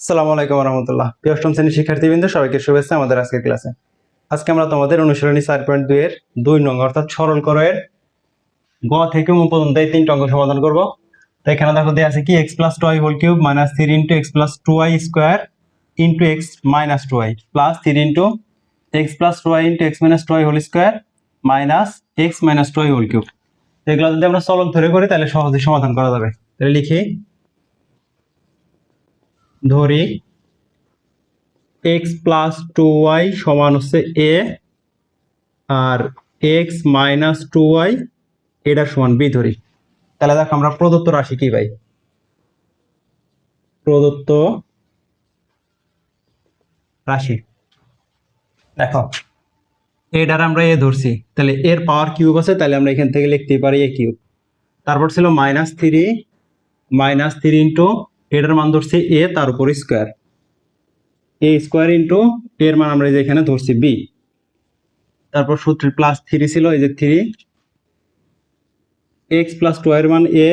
আসসালামু আলাইকুম রহমতুল্লাহ। প্রিয় অষ্টম শ্রেণীর শিক্ষার্থীবৃন্দ, সবাইকে শুভেচ্ছা আমাদের আজকের ক্লাসে। আজকে আমরা তোমাদের অনুশীলনী 4.2 এর 2 নং অর্থাৎ সরল করো এর গ থেকে ম পর্যন্ত এই তিনটা অঙ্ক সমাধান করব। তো এখানে দেখো দেয়া আছে কি x + 2y whole cube - 3 * x + 2y square x - 2y plus 3 x + 2y x - 2y whole square x - 2y whole cube. এগুলো যদি আমরা চলক ধরে করি তাহলে সহজেই সমাধান করা যাবে। তাহলে লিখি, ধরি x + 2y সমান হচ্ছে a আর x - 2y এটা সমান b ধরি। তাহলে দেখো আমরা প্রদত্ত রাশি কি পাই। প্রদত্ত রাশি দেখো, এটার আমরা a ধরছি, তাহলে এর পাওয়ার কিউব আছে, তাহলে আমরা এখান থেকে লিখতে পারি a কিউব। তারপর ছিল -3 ইন্টু এটার মান ধরছি a তার উপর স্কয়ার, a স্কয়ার ইন্টু এর মান আমরা এখানে ধরছি b। তারপর সূত্রে +3 ছিল, এই যে 3 x + 2 এর মান a,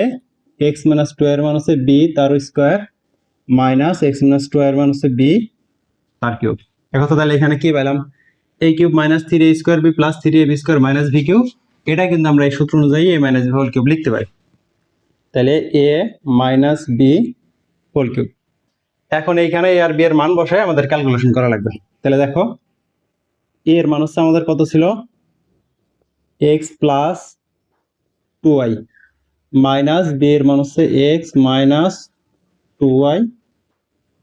x - 2 এর মান হচ্ছে b তার স্কয়ার - x - 2 এর মান হচ্ছে b তার কিউব। এখন তাহলে এখানে কি পেলাম, a cube -3a square b + 3ab square - b cube. এটা কিন্তু আমরা এই সূত্র অনুযায়ী a - b হোল কিউব লিখতে পারি। তাহলে a - b হোল কিউব। এখন এইখানে a আর b এর মান বসায় আমাদের ক্যালকুলেশন করা লাগবে। তাহলে দেখো, a এর মান হচ্ছে আমাদের কত ছিল, x + 2y মাইনাস b এর মান হচ্ছে x - 2y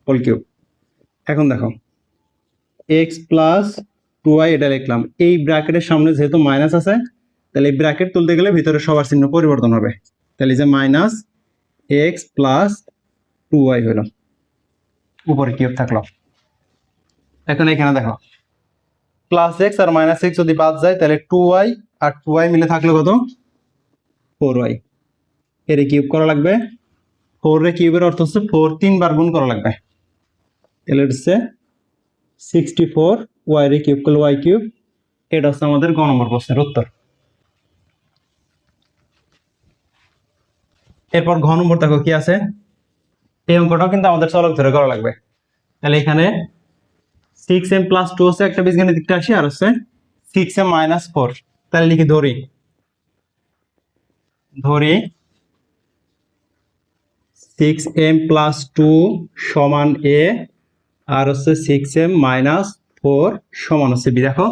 হোল কিউব। এখন দেখো, x + 2y এটা লিখলাম, এই ব্র্যাকেটের সামনে যেহেতু মাইনাস আছে, তাহলে এই ব্র্যাকেট তুলতে গেলে ভিতরে সবার চিহ্ন পরিবর্তন হবে। তাহলে যে -x + 2y হলো, উপরে কিউব থাকলো। এখন এখানে দেখো, +x আর -x যদি বাদ যায় তাহলে 2y আর 2y মিলে থাকলো কত, 4y। এর কিউব করা লাগবে, 4 এর কিউবের অর্থ হচ্ছে 4 3 বার গুণ করা লাগবে। তাহলে হচ্ছে 64, y এর কিউব করলে y কিউব। এটা হচ্ছে আমাদের গ নম্বর প্রশ্নের উত্তর। এরপর ঘ নম্বর দেখো কি আছে, এই অঙ্কটাও কিন্তু আমাদের চলক ধরে করা লাগবে। তাহলে এখানে 6m + 2 হচ্ছে একটা বীজগাণিতিক রাশি, আর হচ্ছে 6m - 4। তাহলে লিখি, ধরি 6m + 2 সমান a আর হচ্ছে 6m - 4 সমান হচ্ছে b। দেখো,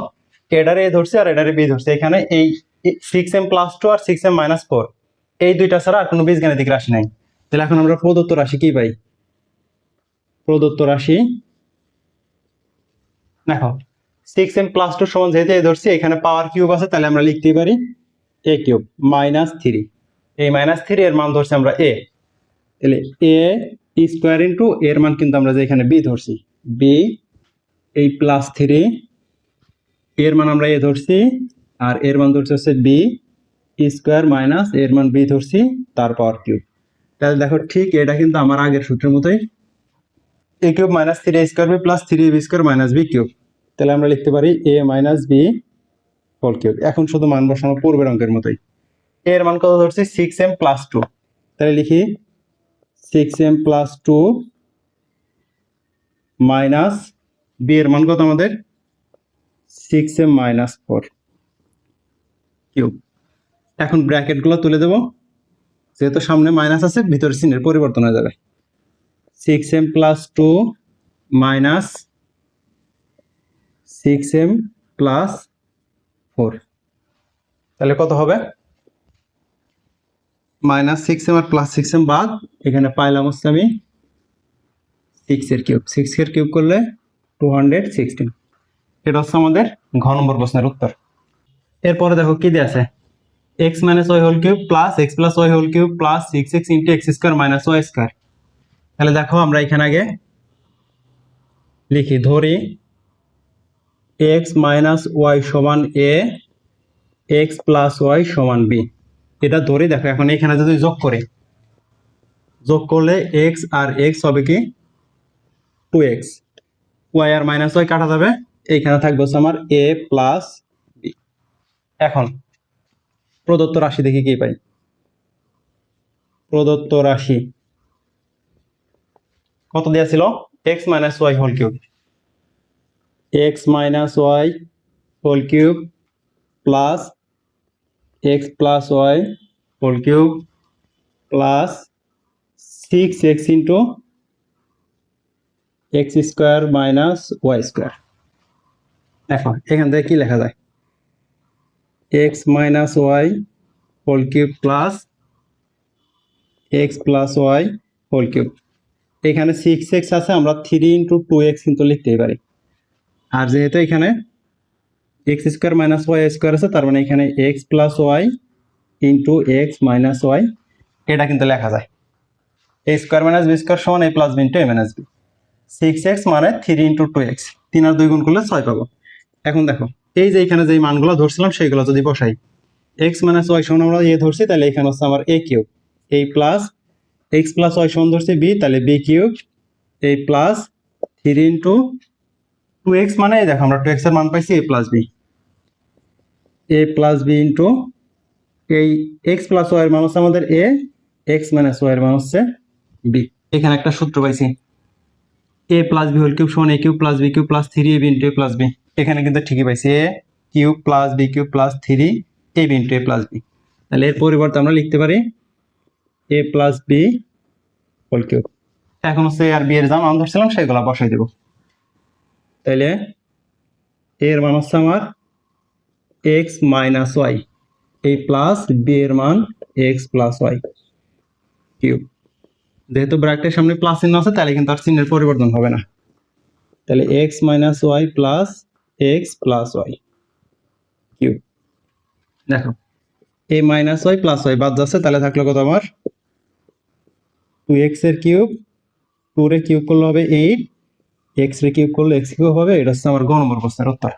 এটারে a ধরছে আর এটারে b ধরছে। এখানে এই 6m + 2 আর 6m - 4 এই দুইটা ছাড়া আর কোনো বীজগাণিতিক রাশি নাই। তাহলে এখন আমরা প্রদত্ত রাশি কি পাই, প্রদত্ত রাশি দেখো, 6m + 2 সমান যেহেতু a ধরছি, এখানে পাওয়ার কিউব আছে, তাহলে আমরা লিখতে পারি a কিউব -3। এই -3 এর মান ধরছি আমরা a, তাহলে a স্কয়ার ইন্টু এর মান কিন্তু আমরা যে এখানে b ধরছি, b এই +3 এর মান আমরা a ধরছি আর এর মান ধরছি হচ্ছে b স্কয়ার মাইনাস এর মান b ধরছি তার পাওয়ার কিউব। তাহলে দেখো, ঠিক এটা কিন্তু আমার আগের সূত্রের মতোই, a cube -3a square b + 3ab square - b cube. তাহলে আমরা লিখতে পারি a - b হোল কিউব। এখন শুধু মান বসানো পূর্বের অঙ্কের মতোই। এর মান কত ধরছি, 6m + 2। তাহলে লিখি 6m + 2 মাইনাস b এর মান কত আমাদের, 6m - 4 কিউব। এখন ব্র্যাকেট গুলো তুলে দেবো, যেহেতু সামনে মাইনাস আছে ভিতরে চিহ্নের পরিবর্তন হয়ে যাবে। 6m + 2 মাইনাস 6m + 4, তাহলে কত হবে, -6m আর +6m বাদ, এখানে পাইলাম হচ্ছে আমি 6 এর কিউব। 6 এর কিউব করলে 216। এটা হচ্ছে আমাদের ঘ নম্বর প্রশ্নের উত্তর। এরপরে দেখো কি দিয়ে আছে, x - y whole cube plus x + y whole cube plus 6x * x square - y square. তাহলে দেখো, আমরা এখানে আগে লিখি, ধরি x - y সমান a, x + y সমান b। এটা ধরি। দেখো, এখন এখানে যদি যোগ যোগ করলে x আর x হবে কি 2x, y আর -y কাটা যাবে, এইখানে থাকবে হচ্ছে আমার a + b। এখন প্রদত্ত রাশি দেখি কি পাই। প্রদত্ত রাশি কত দেয়া ছিল, x minus y whole cube, x minus y whole cube plus x plus y whole cube plus 6x into x square minus y square. দেখো এখান থেকে কি লেখা যায়, x minus y whole cube plus x plus y whole cube. এখানে 6x আছে, আমরা 3 × 2x কিন্তু লিখতেই পারি। আর যেহেতু এখানে x square minus y square আছে, তার মানে এখানে x plus y into x minus y এটা কিন্তু লেখা যায়। A square minus b square সমান a plus b into a minus b. 6x মানে 3 × 2x, 3 আর 2 গুণ করলে 6 পাবো। এখন দেখো এই যে এখানে যে মানগুলো ধরছিলাম সেইগুলো যদি বসাই, এক্স মাইনাস ওয়াই সমান আমরা এ ধরছি, তাহলে এখানে হচ্ছে আমার এ কিউব, এই প্লাস এক্স প্লাস ওয়াই সমান ধরছি বি, তাহলে বি কিউব, এই প্লাস 3 × 2x মানে এই দেখো আমরা 2x এর মান পাইছি A plus B, A plus b into এই এক্স প্লাস ওয়াই এর মান হচ্ছে আমাদের এ, এক্স মাইনাস ওয়াই এর মান হচ্ছে বি। এখানে একটা সূত্র পাইছি, A plus B whole cube সমান A cube plus B cube plus 3ab into A plus B. এখানে কিন্তু ঠিকই পাইছি, A cube plus B cube plus 3ab into A plus B. তাহলে এর পরিবর্তে আমরা লিখতে পারি A plus B whole cube. এখন হচ্ছে আর বি এর যা মান ধরছিলাম সেগুলো বসাই দেব। তাহলে এর মান হচ্ছে আমার এক্স মাইনাস ওয়াই, এই প্লাস বি এর মান এক্স প্লাস ওয়াই কিউব। যেহেতু ব্র্যাকেটের সামনে প্লাস চিহ্ন আছে, তাহলে কিন্তু আর চিহ্নের পরিবর্তন হবে না। তাহলে x minus y plus x plus y cube. দেখো এই মাইনাস ওয়াই প্লাস ওয়াই বাদ যাচ্ছে, তাহলে থাকলো কত আমার 2x এর কিউব, 2 রে কিউব করলে হবে 8, x রে কিউব করলে x কিউব হবে। এটা হচ্ছে আমার গ নম্বর প্রশ্নের উত্তর।